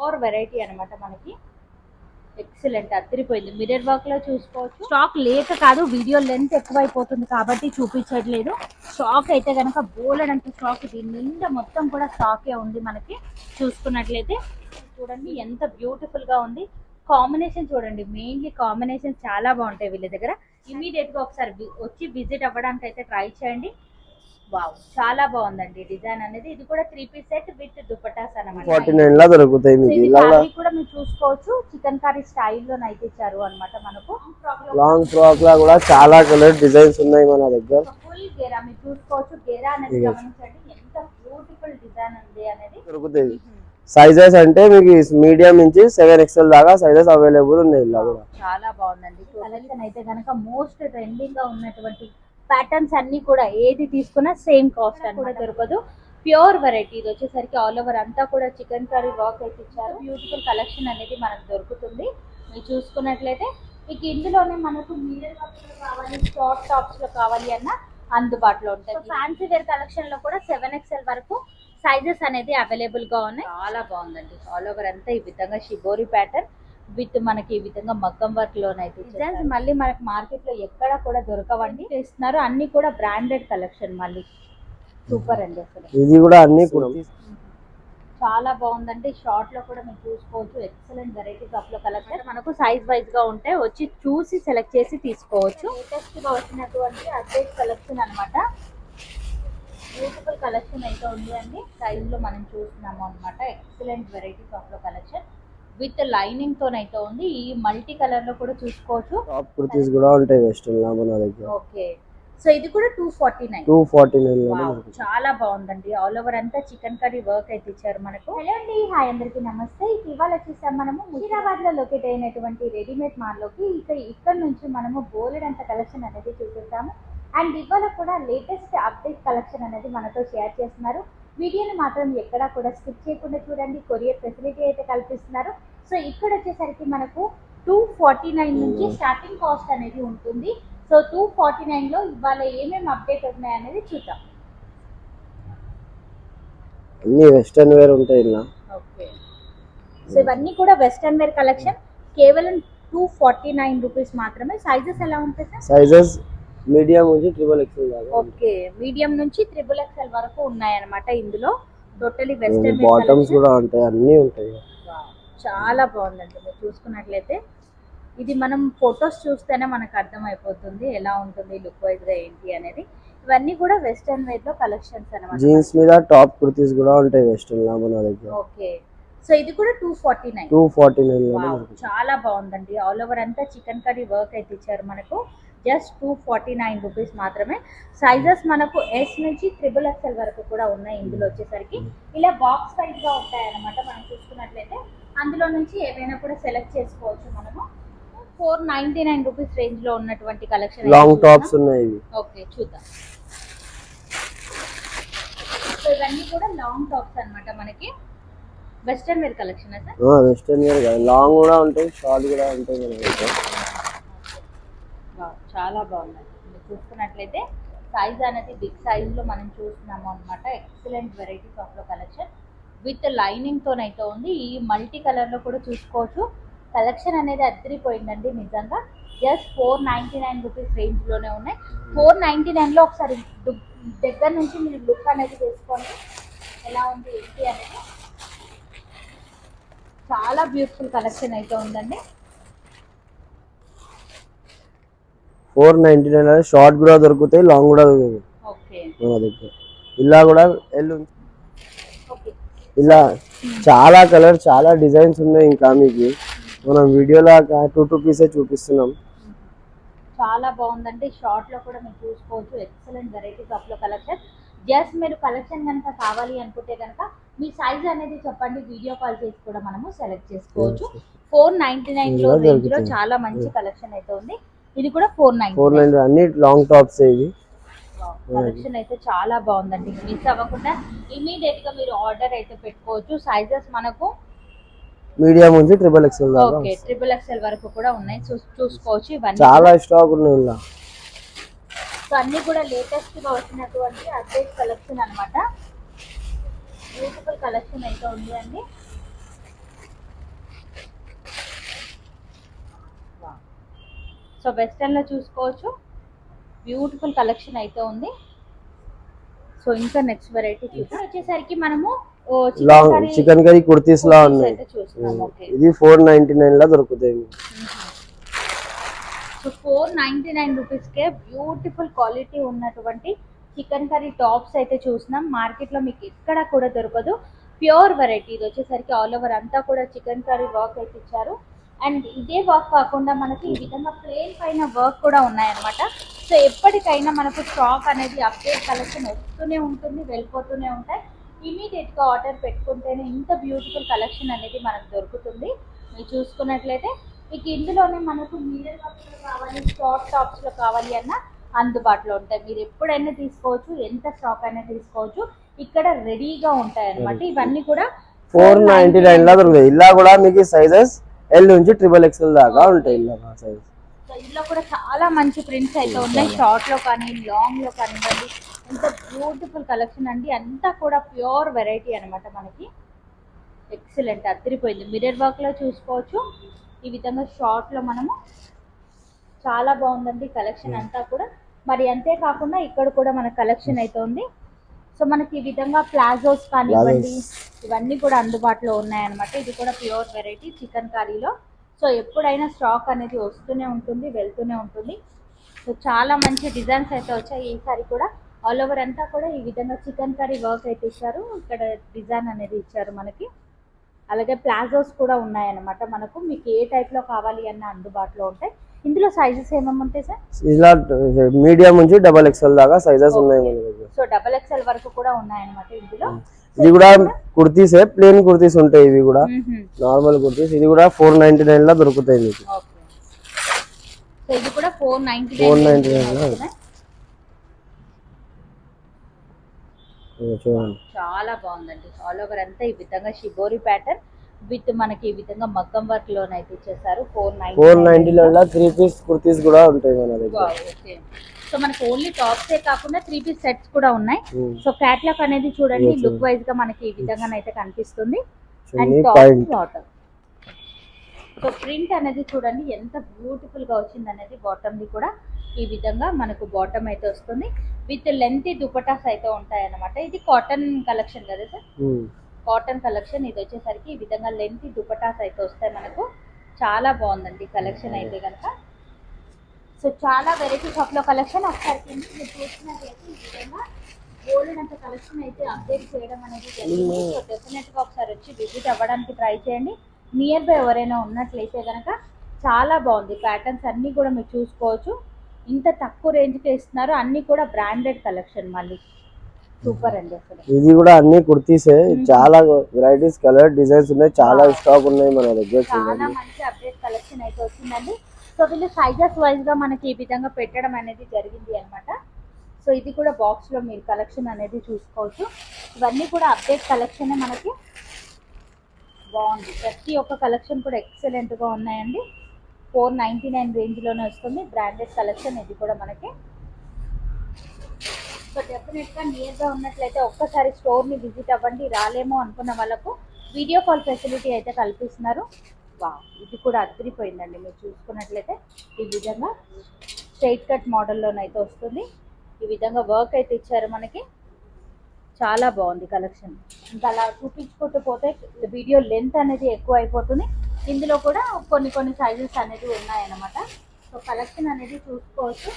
Are variety అన్నమాట మనకి. Excellent, అదిరిపోయింది. మిర్రర్ వర్క్ లో చూసుకోవచ్చు. స్టాక్ లేక కాదు, వీడియో లెంత్ ఎక్కువైపోతుంది కాబట్టి చూపించట్లేదు. స్టాక్ అయితే కనుక బోలెడంత స్టాక్, దీని నిండా మొత్తం కూడా స్టాకే ఉంది మనకి. చూసుకున్నట్లయితే చూడండి ఎంత బ్యూటిఫుల్ గా ఉంది. కాంబినేషన్ చూడండి, మెయిన్లీ కాంబినేషన్ చాలా బాగుంటాయి వీళ్ళ దగ్గర. ఇమీడియట్ గా ఒకసారి వచ్చి విజిట్ అవ్వడానికి అయితే ట్రై చేయండి. వావ్, చాలా బాగుందండి డిజైన్ అనేది. ఇది కూడా 3 పీస్ సెట్ విత్ దుపట్టాస్ అన్నమాట. 49 లా దొరుకుతాయి మీకు. ఇలా కూడా మీరు చూసుకోవచ్చు. చికెన్ కర్రీ స్టైల్లో అయితే ఇచ్చారు అన్నమాట మనకు. లాంగ్ ఫ్రాక్ లా కూడా చాలా కలర్ డిజైన్స్ ఉన్నాయి మన దగ్గర. ఫుల్ గేరా మీరు చూసుకోవచ్చు. గేరా అనేది గమనించండి ఎంత బ్యూటిఫుల్ డిజైన్ ఉంది అనేది. దొరుకుతాయి. సైజెస్ అంటే మీకు మీడియం నుంచి 7XL దాకా సైజెస్ అవైలబుల్ ఉన్నాయి. ఇలా కూడా చాలా బాగుందండి కలెక్షన్ అయితే కనుక. మోస్ట్ ట్రెండింగ్ గా ఉన్నటువంటి ప్యాటర్న్స్ అన్ని కూడా ఏది తీసుకున్నా సేమ్ కాస్ట్ అని కూడా దొరకదు. Pure variety. ఇది వచ్చేసరికి ఆల్ ఓవర్ అంతా కూడా చికెన్ కర్రీ వర్క్ అయితే ఇచ్చారు. బ్యూటిఫుల్ కలెక్షన్ అనేది మనకు దొరుకుతుంది. మీరు చూసుకున్నట్లయితే మీకు ఇందులోనే మనకు మిర్రర్ వర్క్స్ లో కావాలి, షార్ట్ టాప్స్ లో కావాలి అన్న అందుబాటులో ఉంటాయి. ఫ్యాన్సీ వేర్ కలెక్షన్ లో కూడా 7XL వరకు సైజెస్ అనేది అవైలబుల్ గా ఉన్నాయి. చాలా బాగుందండి. ఆల్ ఓవర్ అంతా ఈ విధంగా షిబోరి ప్యాటర్న్ విత్ మనకి ఈ విధంగా మగ్గం వర్క్ లోనైతే డిజైన్స్ మళ్ళీ మనకి మార్కెట్ లో ఎక్కడ కూడా దొరకవండి. చేస్తున్నారు అన్ని కూడా బ్రాండెడ్ కలెక్షన్. మళ్ళీ సూపర్ అండి అసలు. ఇది కూడా అన్ని కూడా చాలా బాగుందండి. షార్ట్ లో కూడా మీరు చూసుకోవచ్చు. ఎక్సలెంట్ వెరైటీస్ ఆఫ్ లో కలెక్షన్ మనకు సైజ్ వైజ్ గా ఉంటాయి. వచ్చి చూసి సెలెక్ట్ చేసి తీసుకోవచ్చు. లేటెస్ట్ గా వచ్చినటువంటి అప్డేట్ కలెక్షన్ అన్నమాట. బ్యూటిఫుల్ కలెక్షన్ అయితే ఉంది అండి. సైజ్ లో మనం చూస్తున్నాము అన్నమాట. ఎక్సలెంట్ వెరైటీస్ ఆఫ్ లో కలెక్షన్ విత్ లైనింగ్ తోనైతే ఉంది. ఈ మల్టీ కలర్ లో కూడా చూసుకోవచ్చు. టాప్ కుర్తీస్ కూడా ఉంటాయి వెస్టర్న్ లా మన దగ్గర. ఓకే, సో ఇది కూడా 249. 249 చాలా బాగుందండి. ఆల్ ఓవర్ అంతా చికెన్ కర్రీ వర్క్ అయితే ఇచ్చారు మనకు. హలో అండి, హాయ్ అందరికి నమస్తే. ఇవాళ వచ్చేసాం మనము ముషీరాబాద్ లో లొకేట్ అయినటువంటి రెడీమేడ్ మాల్ లోకి. ఇక్కడ నుంచి మనము బోలెడంత కలెక్షన్ అనేది చూసేసాము. అండ్ ఇవాళ కూడా లేటెస్ట్ అప్డేట్ కలెక్షన్ అనేది మనతో షేర్ చేస్తున్నారు. వీడియోని మాత్రం ఎక్కడా కూడా స్కిప్ చేయకుండా చూడండి. కొరియర్ ఫెసిలిటీ అయితే కల్పిస్తున్నారు. సో ఇక్కడ వచ్చేసరికి మనకు 249 నుంచి స్టార్టింగ్ కాస్ట్ అనేది ఉంటుంది. సో 249 లో ఇవాళ ఏమేమి అప్డేట్ ఉన్నాయి అనేది చూద్దాం. అన్ని వెస్టర్న్ వేర్ ఉంటాయి ఇలా. ఓకే, సో ఇవన్నీ కూడా వెస్టర్న్ వేర్ కలెక్షన్. కేవలం 249 రూపీస్ మాత్రమే. సైజెస్ ఎలా ఉంటాయి సార్? సైజెస్ మీడియం నుంచి XXL దాకా. ఓకే, మీడియం నుంచి XXL వరకు ఉన్నాయి అన్నమాట. ఇందులో టోటలీ వెస్టర్న్ వేర్ బాటమ్స్ కూడా ఉంటాయి, అన్ని ఉంటాయి. చాలా బాగుందండి. మీరు చూసుకున్నట్లయితే ఇది మనం ఫొటోస్ చూస్తేనే మనకు అర్థమైపోతుంది ఎలా ఉంటుంది లుక్ వైజ్ గా ఏంటి అనేది. ఇవన్నీ కూడా వెస్టర్న్ వేర్ లో కలెక్షన్స్ అన్నమాట. జీన్స్ మీద టాప్ కుర్తీస్ కూడా ఉంటాయి వెస్టర్న్ లా మన దగ్గర. ఓకే, సో ఇది కూడా 249. 249 చాలా బాగుందండి. ఆల్ ఓవర్ అంతా చికెన్ కర్రీ వర్క్ అయితే ఇచ్చారు మనకు. జస్ట్ 249 రూపీస్ మాత్రమే. సైజెస్ మనకు S నుంచి XXL వరకు కూడా ఉన్నాయి. ఇందులో వచ్చేసరికి ఇలా బాక్స్ సైజ్ గా ఉంటాయి అన్నమాట. మనం చూసుకున్నట్లయితే అందులో నుంచి ఏవైనా కూడా సెలెక్ట్ చేసుకోవచ్చు మనము. 499 రూపీస్ రేంజ్ లో ఉన్నటువంటి కలెక్షన్. లాంగ్ టాప్స్ ఉన్నాయి. ఓకే, చూద్దాం. సో ఇవన్నీ కూడా లాంగ్ టాప్స్ అన్నమాట మనకి. వెస్టర్న్ వేర్ కలెక్షన్ అయితే వెస్టర్న్ వేర్ లాంగ్ కూడా ఉంటాయి, షార్ట్ కూడా ఉంటాయి మన దగ్గర. చాలా బాగుంది. మీరు చూసుకున్నట్లయితే సైజ్ అనేది బిగ్ సైజ్ లో మనం చూస్తున్నాము అన్నమాట. ఎక్సలెంట్ వెరైటీస్ ఆఫ్ లో కలెక్షన్ విత్ లైనింగ్ తోనైతే ఉంది. ఈ మల్టీ కలర్ లో కూడా చూసుకోవచ్చు. కలెక్షన్ అనేది అదిరిపోయిందండి నిజంగా. జస్ట్ 499 రూపీస్ రేంజ్ లోనే ఉన్నాయి. 499 లో ఒకసారి దగ్గర నుంచి మీరు లుక్ అనేది వేసుకోండి ఎలా ఉంది ఏంటి అనేది. చాలా బ్యూటిఫుల్ కలెక్షన్ అయితే ఉందండి. 499 షార్ట్ కూడా దొరుకుతాయి, లాంగ్ కూడా దొరుకుతాయి. ఓకే, మన దగ్గర ఇలా కూడా ఇలా చాలా కలర్ చాలా డిజైన్స్ ఉన్నాయి. ఇంకా మీకు మనం వీడియోలో 2 పీసే చూపిస్తున్నాం. చాలా బాగుందండి. షార్ట్ లో కూడా మీరు చూసుకోవచ్చు. ఎక్సలెంట్ వెరైటీస్ ఆఫ్ లో కలెక్షన్. జస్ట్ మీరు కలెక్షన్ కనుక కావాలి అనుకుంటే కనుక మీ సైజ్ అనేది చెప్పండి. వీడియో కాల్ చేసి కూడా మనము సెలెక్ట్ చేసుకోవచ్చు. 499 లో రేంజ్ లో చాలా మంచి కలెక్షన్ అయితే ఉంది. ఇది కూడా 499. అన్ని లాంగ్ టాప్స్. ఇది కలెక్షన్ అయితే చాలా బాగుందండి. మిస్ అవ్వకుండా ఇమీడియట్ గా మీరు ఆర్డర్ అయితే పెట్టుకోవచ్చు. సైజెస్ మనకు మీడియం నుంచి XXL దాకా. ఓకే, XXL వరకు కూడా ఉన్నాయి. చూసుకోవచ్చు. ఇవన్నీ చాలా స్టాక్ ఉన్నాయి ఇలా. సో అన్ని కూడా లేటెస్ట్ గా వచ్చినటువంటి అప్డేట్ కలెక్షన్ అన్నమాట. బ్యూటిఫుల్ కలెక్షన్ అయితే ఉంది అండి. సో వెస్టర్న్ లో చూసుకోవచ్చు, బ్యూటిఫుల్ కలెక్షన్ అయితే ఉంది. సో ఇంకా నెక్స్ట్ వెరైటీ వచ్చేసరికి మనము లాంగ్ చికెన్ కర్రీ కుర్తీస్ లా ఉన్నాయి. అయితే చూస్తున్నాం. ఓకే, ఇది 499 లా దొరుకుతాయి. సో 499 రూపీస్ కే బ్యూటిఫుల్ క్వాలిటీ ఉన్నటువంటి చికెన్ కర్రీ టాప్స్ అయితే చూస్తున్నాం. మార్కెట్ లో మీకు ఎక్కడ కూడా దొరకదు. Pure variety. ఇది వచ్చేసరికి ఆల్ ఓవర్ అంతా కూడా చికెన్ కర్రీ వర్క్ అయితే ఇచ్చారు. అండ్ ఇదే వర్క్ కాకుండా మనకి ఈ విధంగా ప్లేన్ పైన వర్క్ కూడా ఉన్నాయన్నమాట. సో ఎప్పటికైనా మనకు స్టాక్ అనేది అప్డేట్ కలెక్షన్ వస్తూనే ఉంటుంది, వెళ్ళిపోతూనే ఉంటాయి. ఇమీడియట్ గా ఆర్డర్ పెట్టుకుంటేనే ఇంత బ్యూటిఫుల్ కలెక్షన్ అనేది మనకు దొరుకుతుంది. మీరు చూసుకున్నట్లయితే మీకు ఇందులోనే మనకు మీడియం వర్క్ లో కావాలి, షార్ట్ టాప్స్ లో కావాలి అన్న అందుబాటులో ఉంటాయి. మీరు ఎప్పుడైనా తీసుకోవచ్చు, ఎంత స్టాక్ అయినా తీసుకోవచ్చు, ఇక్కడ రెడీగా ఉంటాయి అన్నమాట. ఇవన్నీ కూడా 499 లా దొరుకుతాయి. ఇలా కూడా మీకు సైజెస్ L నుంచి XXL దాకా ఉంటాయి. ఇలా సైజ్ సో ఇందులో కూడా చాలా మంచి ప్రింట్స్ అయితే ఉన్నాయి. షార్ట్ లో కానీ లాంగ్ లో కానివ్వండి, ఎంత బ్యూటిఫుల్ కలెక్షన్ అండి. అంతా కూడా ప్యూర్ వెరైటీ అన్నమాట. మనకి ఎక్సలెంట్ అదిరిపోయింది. మిర్రర్ వర్క్ లో చూసుకోవచ్చు. ఈ విధంగా షార్ట్ లో మనము చాలా బాగుందండి కలెక్షన్ అంతా కూడా. మరి అంతేకాకుండా ఇక్కడ కూడా మన కలెక్షన్ అయితే ఉంది. సో మనకి ఈ విధంగా ప్లాజోస్ కానివ్వండి, ఇవన్నీ కూడా అందుబాటులో ఉన్నాయన్నమాట. ఇది కూడా ప్యూర్ వెరైటీ చికెన్ కర్రీలో. సో ఎప్పుడైనా స్టాక్ అనేది వస్తూనే ఉంటుంది, వెళ్తూనే ఉంటుంది. సో చాలా మంచి డిజైన్స్ అయితే వచ్చాయి ఈసారి కూడా. ఆల్ ఓవర్ అంతా కూడా ఈ విధంగా చికెన్ కర్రీ వర్క్ అయితే ఇచ్చారు. ఇక్కడ డిజైన్ అనేది ఇచ్చారు మనకి. అలాగే ప్లాజోస్ కూడా ఉన్నాయన్నమాట. మనకు మీకు ఏ టైప్ లో కావాలి అన్న అందుబాటులో ఉంటాయి. ఇందులో సైజెస్ ఏమేమి ఉంటాయి సార్? ఇలా మీడియం నుంచి XXL దాకా సైజెస్ ఉన్నాయి మన దగ్గర. సో XXL వరకు కూడా ఉన్నాయన్నమాట ఇందులో. ఇది కూడా కుర్తీస్, ప్లేన్ కుర్తీస్ ఉంటాయి. ఇవి కూడా నార్మల్ కుర్తీస్. ఇది కూడా 499 లా దొరుకుతాయి మీకు. సో ఇది కూడా 499 చూడండి. చాలా బాగుందండి. ఆల్ ఓవర్ అంతా ఈ విధంగా షిబోరి ప్యాటర్న్ విత్ మనకి ఈ విధంగా మగ్గం వర్క్ లోనైతే ఇచ్చేసారు. 490 లో 3 పీస్ కుర్తీస్ కూడా ఉంటాయి మన దగ్గర. ఓకే, సో మనకి ఓన్లీ టాప్స్ ఏ కాకుండా 3 పీస్ సెట్స్ కూడా ఉన్నాయి. సో క్యాట్లాగ్ అనేది చూడండి, లుక్ వైజ్ గా మనకి ఈ విధంగా అయితే కనిపిస్తుంది. అండ్ టాప్ సో ప్రింట్ అనేది చూడండి ఎంత బ్యూటిఫుల్ గా వచ్చింది అనేది. బాటమ్ ది కూడా ఈ విధంగా మనకు బాటమ్ అయితే వస్తుంది. విత్ లెంత్ దుపటాస్ అయితే ఉంటాయి అన్నమాట. ఇది కాటన్ కలెక్షన్ కదా సార్? Cotton collection. ఇది వచ్చేసరికి ఈ విధంగా లెంత్ దుపటాస్ అయితే వస్తాయి మనకు. చాలా బాగుందండి కలెక్షన్ అయితే కనుక. సో చాలా వెరైటీ షాప్ లో కలెక్షన్. ఒకసారి మీరు చూసినట్లయితే ఈ విధంగా గోల్డ్ అంత కలెక్షన్ అయితే అప్డేట్ చేయడం అనేది జరిగింది. సో డెఫినెట్ గా ఒకసారి వచ్చి విజిట్ అవ్వడానికి ట్రై చేయండి. నియర్ బై ఎవరైనా ఉన్నట్లయితే కనుక చాలా బాగుంది. ప్యాటర్న్స్ అన్ని కూడా మీరు చూసుకోవచ్చు. ఇంత తక్కువ రేంజ్ కి ఇస్తున్నారు. అన్ని కూడా బ్రాండెడ్ కలెక్షన్. మళ్ళీ సూపర్ అండి అసలు. ఇది కూడా అన్ని కుర్తీసే. చాలా వెరైటీస్, కలర్ డిజైన్స్ ఉన్నాయి. చాలా స్టాక్ ఉన్నాయి మన దగ్గర. చాలా మంచి అప్డేట్ కలెక్షన్ అయితే వచ్చిందండి. సో వీళ్ళు సైజెస్ వైజ్ గా మనకి ఈ విధంగా పెట్టడం అనేది జరిగింది అన్నమాట. సో ఇది కూడా బాక్స్ లో మీరు కలెక్షన్ అనేది చూసుకోవచ్చు. ఇవన్నీ కూడా అప్డేట్ కలెక్షన్ మనకి. బాగుంది. ప్రతి ఒక్క కలెక్షన్ కూడా ఎక్సలెంట్ గా ఉన్నాయండి. 499 రేంజ్ లోనే వస్తుంది. బ్రాండెడ్ కలెక్షన్ ఇది కూడా మనకి. సో డెఫినెట్ గా నియర్ గా ఉన్నట్లయితే ఒక్కసారి స్టోర్ ని విజిట్ అవ్వండి. రాలేమో అనుకున్న వాళ్ళకు వీడియో కాల్ ఫెసిలిటీ అయితే కల్పిస్తున్నారు. ఇది కూడా అదిరిపోయిందండి. మీరు చూసుకున్నట్లయితే ఈ విధంగా స్ట్రైట్ కట్ మోడల్లోనైతే వస్తుంది. ఈ విధంగా వర్క్ అయితే ఇచ్చారు మనకి. చాలా బాగుంది కలెక్షన్. ఇంకా అలా చూపించుకుంటూ పోతే వీడియో లెంత్ అనేది ఎక్కువ అయిపోతుంది. ఇందులో కూడా కొన్ని సైజెస్ అనేది ఉన్నాయన్నమాట. సో కలెక్షన్ అనేది చూసుకోవచ్చు.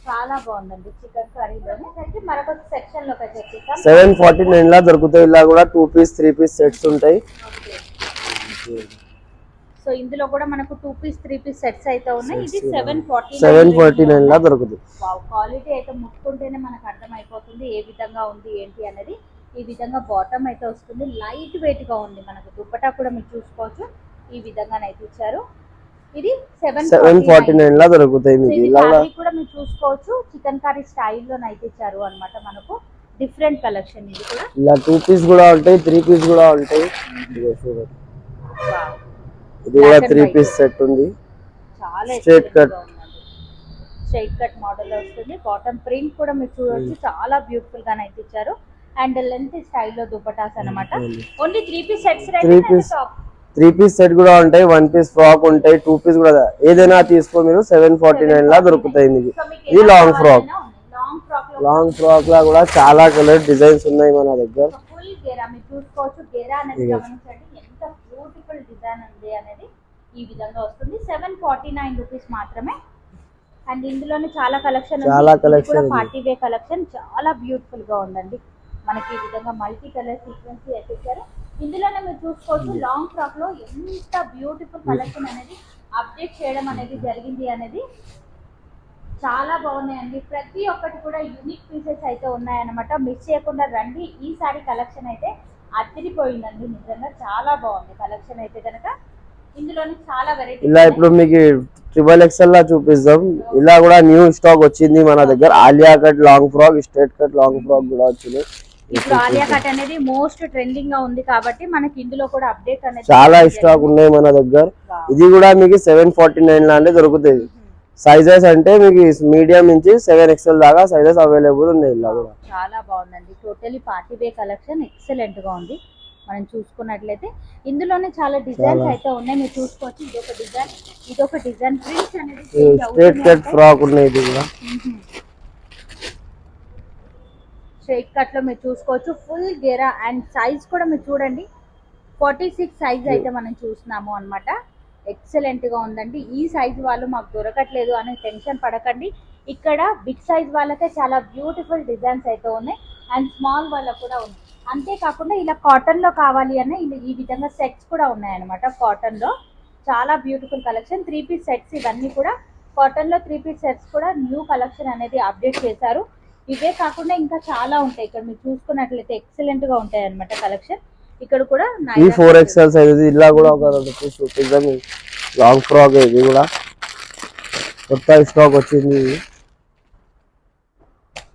చాలా బాగుందండి చికెన్ కర్రీలోనే. మరొక సెక్షన్ లోకి వచ్చేసాం. 749 లా దొరుకుతాయి. ఇలా కూడా 2 పీస్ 3 పీస్ సెట్స్ ఉంటాయి. సో ఇందులో కూడా మనకు 2 పీస్ 3 పీస్ సెట్స్ అయితే ఉన్నాయి. ఇది 749 లా దొరుకుతుంది. క్వాలిటీ అయితే ముట్టుకుంటేనే మనకు అర్థం అయిపోతుంది ఏ విధంగా ఉంది ఏంటి అనేది. ఈ విధంగా బాటమ్ అయితే వస్తుంది. లైట్ వెయిట్ గా ఉంది. మనకు దుపట్టా కూడా మీరు చూసుకోవచ్చు. ఈ విధంగా అయితే ఇచ్చారు. ఇది 749 లా దొరుకుతాయి మీకు. ఇలా కూడా మీరు చూసుకోవచ్చు. చికెన్ కర్రీ స్టైల్లో అయితే ఇచ్చారు అన్నమాట మనకు. డిఫరెంట్ కలెక్షన్ ఇది కూడా. ఇలా 2 పీస్ కూడా ఉంటాయి, 3 పీస్ కూడా ఉంటాయి. ఇది కూడా 3 పీస్ సెట్ ఉంది. చాలా స్ట్రైట్ కట్ మోడల్ వస్తుంది. బాటమ్ ప్రింట్ కూడా మీరు చూడొచ్చు. చాలా బ్యూటిఫుల్ గా అయితే ఇచ్చారు. అండ్ లెంత్ స్టైల్లో దుపటాస్ అన్నమాట. Only 3 piece sets 3 piece set కూడా ఉంటాయి, 1 పీస్ ఫ్రాక్ ఉంటాయి, 2 పీస్ కూడా ఏదైనా తీసుకో మీరు 749 లా దొరుకుతాయి మీకు. ఇది లాంగ్ ఫ్రాక్. లాంగ్ ఫ్రాక్ లా కూడా చాలా కలర్ డిజైన్స్ ఉన్నాయి మన దగ్గర. ఫుల్ గేరా మీరు చూసుకోవచ్చు. గేరా అనేది గమనించండి ఎంత బ్యూటిఫుల్ డిజైన్ ఉంది అనేది. ఈ విధంగా వస్తుంది 749 రూపీస్ మాత్రమే. అండ్ ఇందులోనే చాలా కలెక్షన్ ఉంది. పార్టీ వే కలెక్షన్ చాలా బ్యూటిఫుల్ గా ఉందండి. మనకి ఈ విధంగా మల్టీ కలర్ సీక్వెన్స్ వేసేసారు. ఇందులోనే మీరు చూసుకోవచ్చు లాంగ్ ఫ్రాక్ లో ఎంత బ్యూటిఫుల్ కలెక్షన్ అనేది అప్డేట్ చేయడం అనేది జరిగింది అనేది. చాలా బాగున్నాయండి. ప్రతి ఒక్కటి కూడా యూనిక్ పీసెస్ అయితే ఉన్నాయన్నమాట. మిస్ చేయకుండా రండి. ఈ సారీ కలెక్షన్ అయితే అదిరిపోయిందండి. నిజంగా చాలా బాగుంది కలెక్షన్ అయితే కనుక. ఇందులోనే చాలా వెరైటీ. ఇలా ఇప్పుడు మీకు XXL లా చూపిస్తాం. ఇలా కూడా న్యూ స్టాక్ వచ్చింది మన దగ్గర. Alia cut long frock, straight cut long frock కూడా వచ్చింది. ఇప్పుడు ఆలియా కట్ అనేది మోస్ట్ ట్రెండింగ్ గా ఉంది కాబట్టి మనకి ఇందులో కూడా అప్డేట్ అనేది చాలా స్టాక్ ఉన్నాయి మన దగ్గర. ఇది కూడా మీకు 749 లానే దొరుకుతుంది. సైజెస్ అంటే మీకు మీడియం నుంచి 7XL దాకా సైజెస్ అవైలబుల్ ఉన్నాయి. ఇలా కూడా చాలా బాగుందండి. టోటలీ పార్టీ వే కలెక్షన్ ఎక్సలెంట్ గా ఉంది. మనం చూసుకున్నట్లయితే ఇందులోనే చాలా డిజైన్స్ అయితే ఉన్నాయి. మీరు చూసుకోవచ్చు. ఇదొక డిజైన్ ప్రింట్స్ అనేది స్ట్రైట్ కట్ ఫ్రాక్ ఉన్నాయి. ఇది కూడా స్ట్రైట్ కట్ లో మీరు చూసుకోవచ్చు. ఫుల్ గేరా అండ్ సైజ్ కూడా మీరు చూడండి 46 సైజ్ అయితే మనం చూస్తున్నాము అన్నమాట. ఎక్సలెంట్ గా ఉందండి. ఈ సైజ్ వాళ్ళు మాకు దొరకట్లేదు అని టెన్షన్ పడకండి. ఇక్కడ బిగ్ సైజ్ వాళ్ళకే చాలా బ్యూటిఫుల్ డిజైన్స్ అయితే ఉన్నాయి. అండ్ స్మాల్ వాళ్ళకు కూడా ఉంది. అంతేకాకుండా ఇలా కాటన్ లో కావాలి అన్న ఈ విధంగా సెట్స్ కూడా ఉన్నాయన్నమాట. కాటన్ లో చాలా బ్యూటిఫుల్ కలెక్షన్. 3 పీస్ సెట్స్ ఇవన్నీ కూడా కాటన్ లో 3 పీస్ సెట్స్ కూడా న్యూ కలెక్షన్ అనేది అప్డేట్ చేశారు. ఇవే కాకుండా ఇంకా చాలా ఉంటాయి. ఇక్కడ మీరు చూసుకున్నట్లయితే ఎక్సలెంట్ గా ఉంటాయి అన్నమాట కలెక్షన్. ఇక్కడ కూడా 4XL సైజ్. ఇలా కూడా ఒక 2 పీస్ చూపిద్దాం. లాంగ్ ఫ్రాక్ ఇది కూడా కొత్త స్టాక్ వచ్చింది.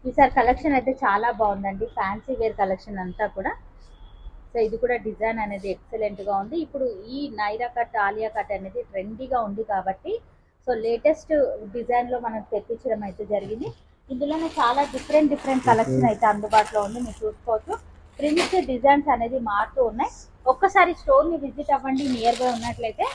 ఈసారి కలెక్షన్ అయితే చాలా బాగుందండి. ఫ్యాన్సీ వేర్ కలెక్షన్ అంతా కూడా. సో ఇది కూడా డిజైన్ అనేది ఎక్సలెంట్ గా ఉంది. ఇప్పుడు ఈ నైరా కట్, ఆలియా కట్ అనేది ట్రెండీగా ఉంది కాబట్టి సో లేటెస్ట్ డిజైన్ లో మనం తెప్పించడం అయితే జరిగింది. ఇందులోనే చాలా డిఫరెంట్ కలెక్షన్ అయితే అందుబాటులో ఉంది. మీరు చూసుకోవచ్చు. ప్రింట్స్ డిజైన్స్ అనేది మారుతూ ఉన్నాయి. ఒక్కసారి స్టోర్ ని విజిట్ అవ్వండి నియర్ బై ఉన్నట్లయితే.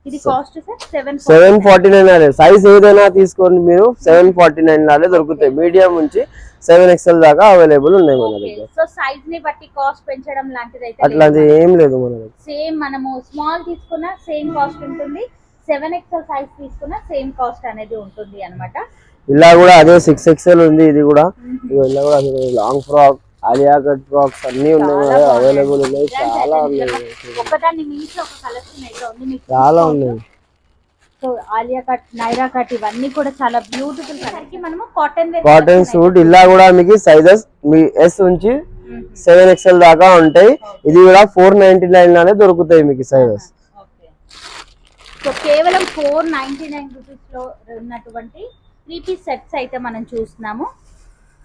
ఇది కాస్ట్ సార్ 749. సైజ్ ఏదైనా తీసుకోండి మీరు 749 లానే దొరుకుతాయి. మీడియం నుంచి 7XL దాకా అవైలబుల్ ఉన్నాయి మన దగ్గర. సో సైజ్ ని బట్టి కాస్ట్ పెంచడం లాంటిది అయితే అట్లాంటి ఏం లేదు మన దగ్గర. సేమ్ మనము స్మాల్ తీసుకున్నా సేమ్ కాస్ట్ ఉంటుంది. 7XL సైజ్ తీసుకున్నా సేమ్ కాస్ట్ అనేది ఉంటుంది అన్నమాట. ఇలా కూడా అదే 6XL ఉంది. ఇది కూడా ఇలా కూడా long frock, Alia cut frocks అన్ని ఉన్నాయి అవైలబుల్ ఉన్నాయి. చాలా ఉన్నాయి. ఒకదాన్ని మించి ఒక కలెక్షన్ అయితే ఉంది మీకు. చాలా ఉన్నాయి. So Alia cut, Naira cut ఇవన్నీ కూడా చాలా బ్యూటిఫుల్. సరికి మనము కాటన్ సూట్. ఇలా కూడా మీకు సైజెస్ మీ S నుంచి 7XL దాకా ఉంటాయి. ఇది కూడా 499 లానే దొరుకుతాయి మీకు సైజెస్. సో కేవలం 499 రూపీస్ లో ఉన్నటువంటి 3 పీస్ సెట్స్ అయితే మనం చూస్తున్నాము.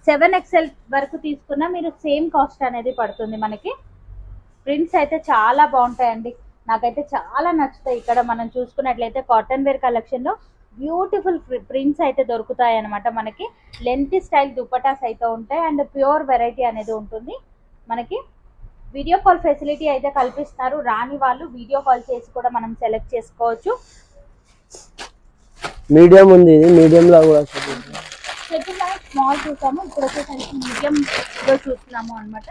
7XL వరకు తీసుకున్నా మీరు సేమ్ కాస్ట్ అనేది పడుతుంది మనకి. ప్రింట్స్ అయితే చాలా బాగుంటాయండి. నాకైతే చాలా నచ్చుతాయి. ఇక్కడ మనం చూసుకున్నట్లయితే కాటన్ వేర్ కలెక్షన్ లో బ్యూటిఫుల్ ప్రింట్స్ అయితే దొరుకుతాయి అన్నమాట. మనకి లెంత్ స్టైల్ దుపటాస్ అయితే ఉంటాయి. అండ్ ప్యూర్ వెరైటీ అనేది ఉంటుంది మనకి. వీడియో కాల్ ఫెసిలిటీ అయితే కల్పిస్తున్నారు. రాని వాళ్ళు వీడియో కాల్ చేసి కూడా మనం సెలెక్ట్ చేసుకోవచ్చు. మీడియం ఉంది. ఇది మీడియం లో కూడా స్మాల్ చూసాము. ఇప్పుడు వచ్చేసరికి మీడియం లో చూస్తున్నాము అన్నమాట.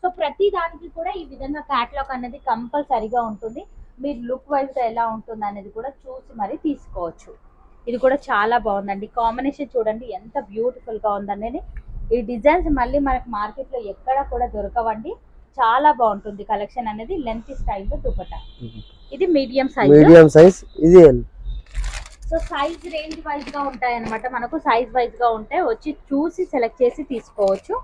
సో ప్రతి దానికి కూడా ఈ విధంగా క్యాటలాగ్ అనేది కంపల్సరీగా ఉంటుంది. మీరు లుక్ వైజ్ ఎలా ఉంటుంది అనేది కూడా చూసి మరి తీసుకోవచ్చు. ఇది కూడా చాలా బాగుందండి. కాంబినేషన్ చూడండి ఎంత బ్యూటిఫుల్ గా ఉందనేది. ఈ డిజైన్స్ మళ్ళీ మనకి మార్కెట్ లో ఎక్కడ కూడా దొరకవండి. చాలా బాగుంటుంది కలెక్షన్ అనేది. లెంత్ స్టైల్ లో దుపట్టా. ఇది మీడియం సైజ్. ఇది సో సైజ్ రేంజ్ వైజ్ గా ఉంటాయి అన్నమాట. మనకు సైజ్ వైజ్ గా ఉంటాయి. వచ్చి చూసి సెలెక్ట్ చేసి తీసుకోవచ్చు.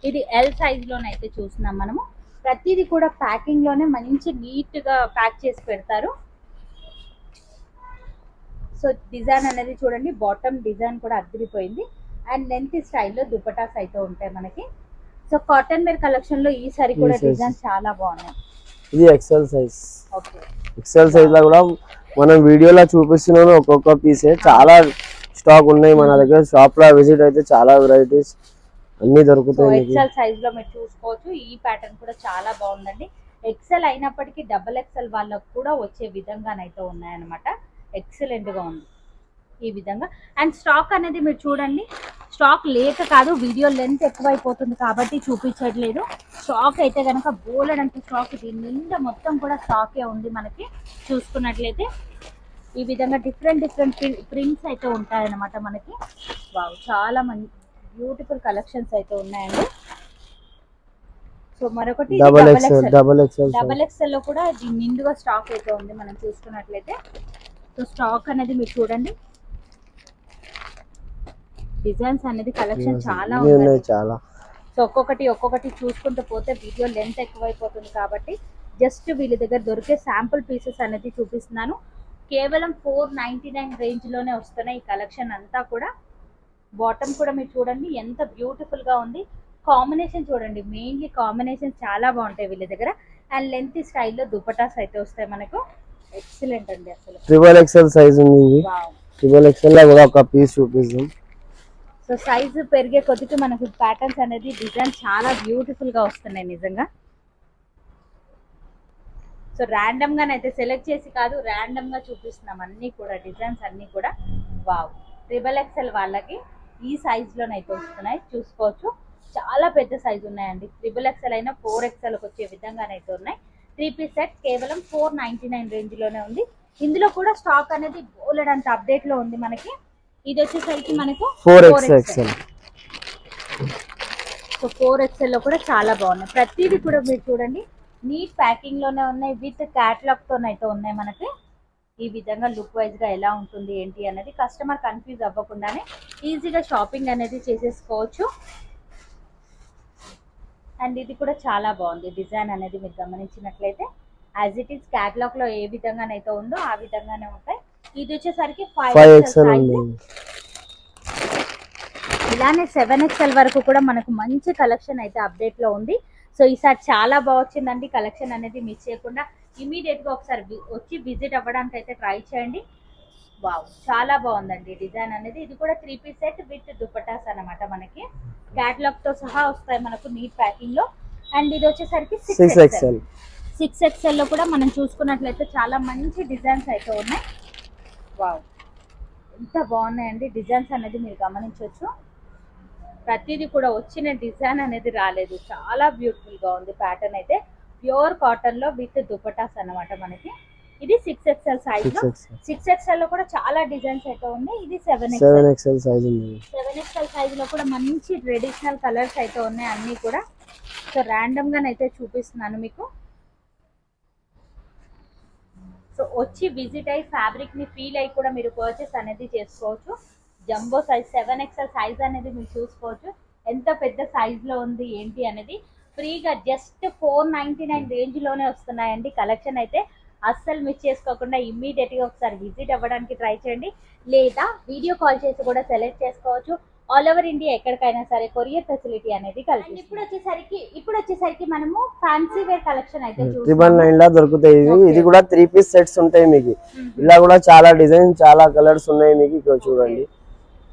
ఇది ఎల్ సైజ్ లోనైతే చూస్తున్నాం మనము. ప్రతిదీ కూడా ప్యాకింగ్ లోనే మంచి నీట్ గా ప్యాక్ చేసి పెడతారు. సో డిజైన్ అనేది చూడండి. బాటమ్ డిజైన్ కూడా అదిరిపోయింది. అండ్ లెంత్ స్టైల్లో దుపటాస్ అయితే ఉంటాయి మనకి. సో కాటన్ వేర్ కలెక్షన్ లో ఈ సారీ కూడా డిజైన్ చాలా బాగున్నాయి. ఇది XL size. Okay. XL size లో కూడా మనం వీడియోలో చూపిస్తున్నాను. ఒక్కొక్క పీసే చాలా స్టాక్ ఉన్నాయి మన దగ్గర. షాప్ లో విజిట్ అయితే చాలా వెరైటీస్ అన్ని సో దొరుకుతాయి మీకు. ఎక్సెల్ సైజ్ లో మీరు చూసుకోవచ్చు. ఈ ప్యాటర్న్ కూడా చాలా బాగుందండి. ఎక్సెల్ అయినప్పటికీ డబుల్ ఎక్సెల్ వాళ్ళకు కూడా వచ్చే విధంగానైతే ఉన్నాయన్నమాట. ఎక్సలెంట్ గా ఉంది ఈ విధంగా. అండ్ స్టాక్ అనేది మీరు చూడండి, స్టాక్ లేక కాదు, వీడియో లెంత్ ఎక్కువైపోతుంది కాబట్టి చూపించట్లేదు. స్టాక్ అయితే కనుక బోలెడంత స్టాక్, దీని నిండా మొత్తం కూడా స్టాకే ఉంది మనకి. చూసుకున్నట్లయితే ఈ విధంగా డిఫరెంట్ ప్రింట్స్ అయితే ఉంటాయన్నమాట మనకి. వావ్, చాలా మంచి బ్యూటిఫుల్ కలెక్షన్స్ అయితే ఉన్నాయండి. సో మరొకటి డబల్ ఎక్స్ఎల్ లో కూడా ఇది నిండుగా స్టాక్ అయితే ఉంది మనం చూసుకున్నట్లయితే. సో స్టాక్ అనేది మీరు చూడండి, డిజైన్స్ అనేది కలెక్షన్ చాలా ఉన్నాయి. చాలా. సో ఒక్కొక్కటి చూసుకుంటూ పోతే వీడియో లెంత్ ఎక్కువైపోతుంది కాబట్టి జస్ట్ వీళ్ళ దగ్గర దొరికే శాంపుల్ పీసెస్ అనేది చూపిస్తున్నాను. కేవలం 499 రేంజ్ లోనే వస్తున్నాయి ఈ కలెక్షన్ అంతా కూడా. బాటమ్ కూడా మీరు చూడండి ఎంత బ్యూటిఫుల్ గా ఉంది. కాంబినేషన్ చూడండి, మెయిన్లీ కాంబినేషన్ చాలా బాగుంటాయి వీళ్ళ దగ్గర. అండ్ లెంత్ స్టైల్లో దుపటాస్ అయితే వస్తాయి మనకు. ఎక్సలెంట్ అండి అసలు. ట్రిపుల్ ఎక్స్ఎల్ సైజ్ ఉంది. ట్రిపుల్ ఎక్స్ఎల్ లో కూడా ఒక పీస్ చూపిస్తాం. సో సైజు పెరిగే కొద్దికి మనకు ప్యాటర్న్స్ అనేది డిజైన్ చాలా బ్యూటిఫుల్ గా వస్తున్నాయి నిజంగా. సో ర్యాండమ్ గానైతే సెలెక్ట్ చేసి కాదు, ర్యాండమ్ గా చూపిస్తున్నాం అన్ని కూడా, డిజైన్స్ అన్ని కూడా. వావ్, ట్రిపుల్ ఎక్స్ఎల్ వాళ్ళకి ఈ సైజ్ లోనైతే వస్తున్నాయి చూసుకోవచ్చు. చాలా పెద్ద సైజు ఉన్నాయండి. ట్రిపుల్ ఎక్స్ఎల్ అయినా 4XL వచ్చే విధంగానైతే ఉన్నాయి. 3 పీస్ సెట్ కేవలం 499 రేంజ్ లోనే ఉంది. ఇందులో కూడా స్టాక్ అనేది బోలెడంత అప్డేట్ లో ఉంది మనకి. ఇది వచ్చేసరికి మనకు 4XL. సో 4XL లో కూడా చాలా బాగున్నాయి. ప్రతిదీ కూడా మీరు చూడండి నీట్ ప్యాకింగ్ లోనే ఉన్నాయి, విత్ క్యాటలాగ్ తోనైతే ఉన్నాయి మనకి. ఈ విధంగా లుక్ వైజ్ గా ఎలా ఉంటుంది ఏంటి అనేది కస్టమర్ కన్ఫ్యూజ్ అవ్వకుండానే ఈజీగా షాపింగ్ అనేది చేసేసుకోవచ్చు. అండ్ ఇది కూడా చాలా బాగుంది డిజైన్ అనేది మీరు గమనించినట్లయితే. యాజ్ ఇట్ ఈస్ క్యాటలాగ్ లో ఏ విధంగానైతే ఉందో ఆ విధంగానే ఉంటాయి. ఇది వచ్చేసరికి 5XL ఇలానే 7XL వరకు కూడా మనకు మంచి కలెక్షన్ అయితే అప్డేట్ లో ఉంది. సో ఈసారి చాలా బాగుందండి కలెక్షన్ అనేది. మిస్ చేయకుండా ఇమీడియట్ గా ఒకసారి వచ్చి విజిట్ అవ్వడానికి అయితే ట్రై చేయండి. వావ్, చాలా బాగుందండి డిజైన్ అనేది. ఇది కూడా 3 పీస్ సెట్ విత్ దుపటాస్ అన్నమాట మనకి. క్యాటలాగ్ తో సహా వస్తాయి మనకు నీట్ ప్యాకింగ్ లో. అండ్ ఇది వచ్చేసరికి 6XL లో కూడా మనం చూసుకున్నట్లయితే చాలా మంచి డిజైన్స్ అయితే ఉన్నాయి. వావ్, ఎంత బాగున్నాయండి డిజైన్స్ అనేది మీరు గమనించవచ్చు. ప్రతిదీ కూడా వచ్చిన డిజైన్ అనేది రాలేదు, చాలా బ్యూటిఫుల్ గా ఉంది ప్యాటర్న్ అయితే. ప్యూర్ కాటన్ లో విత్ దుపటాస్ అన్నమాట మనకి. ఇది 6XL సైజ్ లో. 6XL లో కూడా చాలా డిజైన్స్ అయితే ఉన్నాయి. ఇది 7XL సైజ్ ఉంది. 7XL సైజ్ లో కూడా మంచి ట్రెడిషనల్ కలర్స్ అయితే ఉన్నాయి అన్ని కూడా. సో ర్యాండమ్ గానైతే చూపిస్తున్నాను మీకు. సో వచ్చి విజిట్ అయ్యి ఫ్యాబ్రిక్ ని ఫీల్ అయ్యి కూడా మీరు పర్చేస్ అనేది చేసుకోవచ్చు. జంబో సైజ్ 7XL సైజ్ అనేది మీరు చూసుకోవచ్చు ఎంత పెద్ద సైజ్ లో ఉంది ఏంటి అనేది. ఫ్రీగా జస్ట్ 499 రేంజ్ లోనే వస్తున్నాయండి కలెక్షన్ అయితే. అస్సలు మిస్ చేసుకోకుండా ఇమ్మీడియట్ గా ఒకసారి విజిట్ అవ్వడానికి ట్రై చేయండి, లేదా వీడియో కాల్ చేసి కూడా సెలెక్ట్ చేసుకోవచ్చు. ఆల్ ఓవర్ ఇండియా ఎక్కడికైనా సరే కొరియర్ ఫెసిలిటీ అనేది కలిపి. ఇప్పుడు వచ్చేసరికి మనము ఫ్యాన్సీ వేర్ కలెక్షన్ అయితే 999 లా దొరుకుతాయి. ఇది కూడా 3 పీస్ సెట్స్ ఉంటాయి మీకు. ఇలా కూడా చాలా డిజైన్, చాలా కలర్స్ ఉన్నాయి మీకు. ఇక్కడ చూడండి.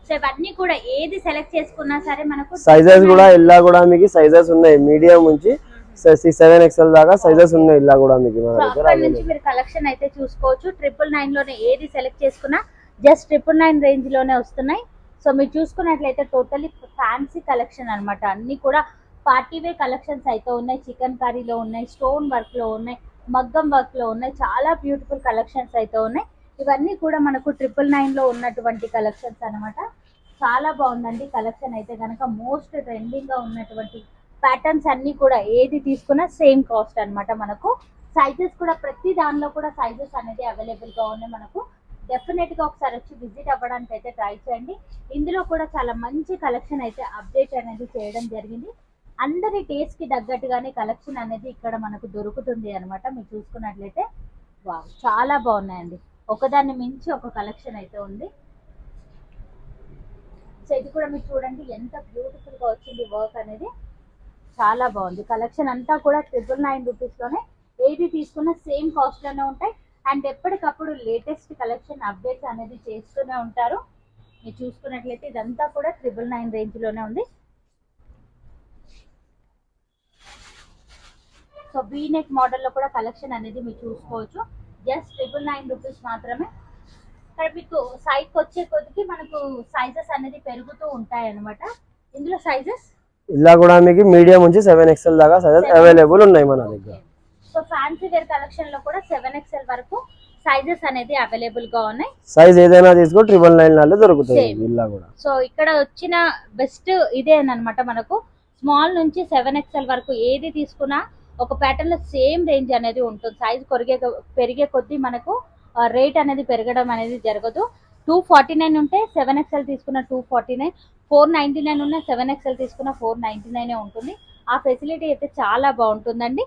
సో ఇవన్నీ కూడా ఏది సెలెక్ట్ చేసుకున్నా సరే మనకు సైజెస్ కూడా ఇలా కూడా మీకు సైజెస్ ఉన్నాయి. మీడియం నుంచి 7XL దాకా సైజెస్ ఉన్నాయి. ఇలా కూడా మీకు అక్కడ నుంచి మీరు కలెక్షన్ అయితే చూసుకోవచ్చు. 999 లోనే ఏది సెలెక్ట్ చేసుకున్నా జస్ట్ 999 రేంజ్ లోనే వస్తున్నాయి. సో మీరు చూసుకున్నట్లయితే టోటల్లీ ఫ్యాన్సీ కలెక్షన్ అన్నమాట. అన్ని కూడా పార్టీ వేర్ కలెక్షన్స్ అయితే ఉన్నాయి. చికెన్ కర్రీలో ఉన్నాయి, స్టోన్ వర్క్ లో ఉన్నాయి, మగ్గం వర్క్ లో ఉన్నాయి. చాలా బ్యూటిఫుల్ కలెక్షన్స్ అయితే ఉన్నాయి. ఇవన్నీ కూడా మనకు 999 లో ఉన్నటువంటి కలెక్షన్స్ అన్నమాట. చాలా బాగుందండి కలెక్షన్ అయితే కనుక. మోస్ట్ ట్రెండింగ్ గా ఉన్నటువంటి ప్యాటర్న్స్ అన్ని కూడా ఏది తీసుకున్నా సేమ్ కాస్ట్ అన్నమాట మనకు. సైజెస్ కూడా ప్రతి దానిలో కూడా సైజెస్ అనేది అవైలబుల్ గా ఉన్నాయి మనకు. డెఫినెట్ గా ఒకసారి వచ్చి విజిట్ అవ్వడానికి అయితే ట్రై చేయండి. ఇందులో కూడా చాలా మంచి కలెక్షన్ అయితే అప్డేట్ అనేది చేయడం జరిగింది. అందరి టేస్ట్ కి తగ్గట్టుగానే కలెక్షన్ అనేది ఇక్కడ మనకు దొరుకుతుంది అన్నమాట. మీరు చూసుకున్నట్లయితే వావ్, చాలా బాగున్నాయండి. ఒకదాన్ని మించి ఒక కలెక్షన్ అయితే ఉంది. సో ఇది కూడా మీరు చూడండి ఎంత బ్యూటిఫుల్ గా వచ్చింది వర్క్ అనేది. చాలా బాగుంది కలెక్షన్ అంతా కూడా 999 రూపీస్ లోనే. ఏది తీసుకున్నా సేమ్ కాస్ట్ లోనే ఉంటాయి. అండ్ ఎప్పటికప్పుడు లేటెస్ట్ కలెక్షన్ అప్డేట్స్ అనేది చేస్తూనే ఉంటారు. మీరు చూసుకున్నట్లయితే ఇదంతా కూడా 999 రేంజ్ లోనే ఉంది. సో బీ నెక్ మోడల్లో కూడా కలెక్షన్ అనేది మీరు చూసుకోవచ్చు. జస్ట్ 999 రూపీస్ మాత్రమే. ఇక్కడ మీకు సైజ్ వచ్చే కొద్దికి మనకు సైజెస్ అనేది పెరుగుతూ ఉంటాయి అన్నమాట. ఇందులో సైజెస్ ఇలా కూడా మీకు మీడియం నుంచి 7XL దాకా సైజెస్ అవైలబుల్ ఉన్నాయి మన దగ్గర. సో ఫ్యాన్సీ వేర్ కలెక్షన్ లో కూడా 7XL వరకు సైజెస్ అనేది అవైలబుల్ గా ఉన్నాయి. సైజ్ ఏదైనా తీసుకో 999 దొరుకుతాయి ఇలా కూడా. సో ఇక్కడ వచ్చిన బెస్ట్ ఇదే అన్నమాట. మనకు స్మాల్ నుంచి 7XL వరకు ఏది తీసుకున్నా ఒక ప్యాటర్న్ లో సేమ్ రేంజ్ అనేది ఉంటుంది. సైజ్ పెరిగే కొద్దీ మనకు రేట్ అనేది పెరగడం అనేది జరగదు. 249 ఉంటే 7XL తీసుకున్న 249, 499 ఉన్న 7XL తీసుకున్న 499 ఉంటుంది. ఆ ఫెసిలిటీ అయితే చాలా బాగుంటుందండి.